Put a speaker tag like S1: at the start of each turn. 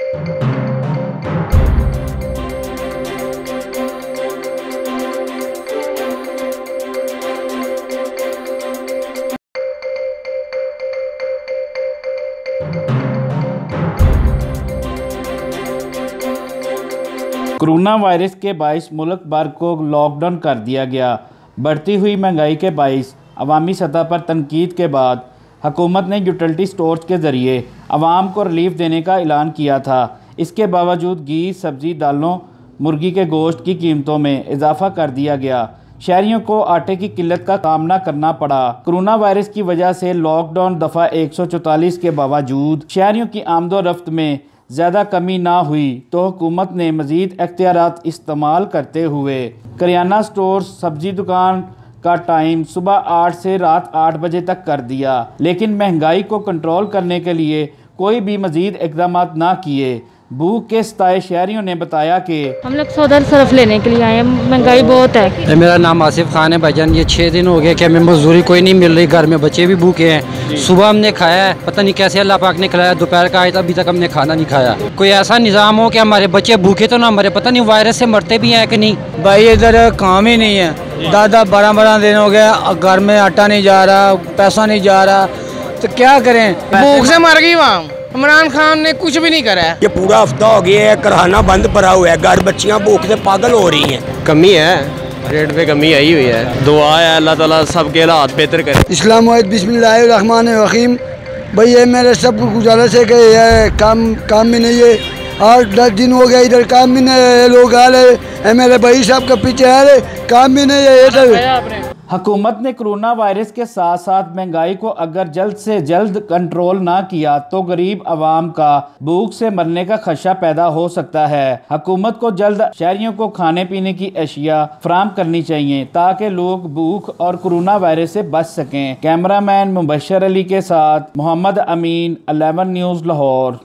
S1: Corona virus के बाइस मुल्क भर को लॉकडाउन कर दिया गया। बढ़ती हुई महंगाई के बाइस अवामी सतह पर तनकीद के बाद हुकूमत ने यूटिलिटी स्टोर्स के ज़रिए आवाम को रिलीफ देने का ऐलान किया था। इसके बावजूद घी, सब्ज़ी, दालों, मुर्गी के गोश्त की कीमतों में इजाफा कर दिया गया। शहरियों को आटे की किल्लत का सामना करना पड़ा। कोरोना वायरस की वजह से लॉकडाउन दफ़ा 144 के बावजूद शहरियों की आमदोरफ्त में ज़्यादा कमी ना हुई तो हुकूमत ने मज़ीद एख्तियारात इस्तेमाल करते हुए करियाना स्टोर, सब्ज़ी दुकान का टाइम सुबह 8 से रात 8 बजे तक कर दिया। लेकिन महंगाई को कंट्रोल करने के लिए कोई भी मज़ीद इक़दाम ना किए। भूख के सताए शहरियों ने बताया कि
S2: हम लोग सौदा सरफ लेने के लिए आए हैं, महंगाई बहुत है।
S3: मेरा नाम आसिफ खान है भाईजान। ये 6 दिन हो गए कि हमें मजदूरी कोई नहीं मिल रही, घर में बच्चे भी भूखे हैं। सुबह हमने खाया है, पता नहीं कैसे अल्लाह पाक ने खिलाया, दोपहर का आया था, अभी तक हमने खाना नहीं खाया। कोई ऐसा निज़ाम हो कि हमारे बच्चे भूखे तो ना मरे, पता नहीं वायरस से मरते भी हैं कि नहीं।
S4: भाई इधर काम ही नहीं है, दादा 12 दिन हो गया, घर में आटा नहीं जा रहा, पैसा नहीं जा रहा, तो क्या करें।
S5: भूख से मर गई वहाँ। इमरान खान ने कुछ भी नहीं करा है।
S6: ये पूरा हफ्ता हो गया है, कराना बंद पड़ा हुआ है, घर बच्चियां भूख से पागल हो रही हैं।
S7: कमी है, रेट पे कमी आई हुई है। दुआ है अल्लाह ताला सबके हालात बेहतर करे।
S4: इस्लाम बिस्मिल्लाहिर्रहमानिर्रहीम। भाई ये मेरे सब गुजारिश है कि काम भी नहीं है, 8-10 दिन हो गया इधर काम भी नहीं है। लोग आ रहे मेरे भाई साहब के पीछे आ रहे, काम भी नहीं है इधर।
S1: हुकूमत ने कोरोना वायरस के साथ साथ महंगाई को अगर जल्द से जल्द कंट्रोल ना किया तो गरीब आवाम का भूख से मरने का खदशा पैदा हो सकता है। हुकूमत को जल्द शहरियों को खाने पीने की अशिया फराहम करनी चाहिए ताकि लोग भूख और कोरोना वायरस से बच सकें। कैमरामैन मुबशर अली के साथ मोहम्मद अमीन, 11 न्यूज़ लाहौर।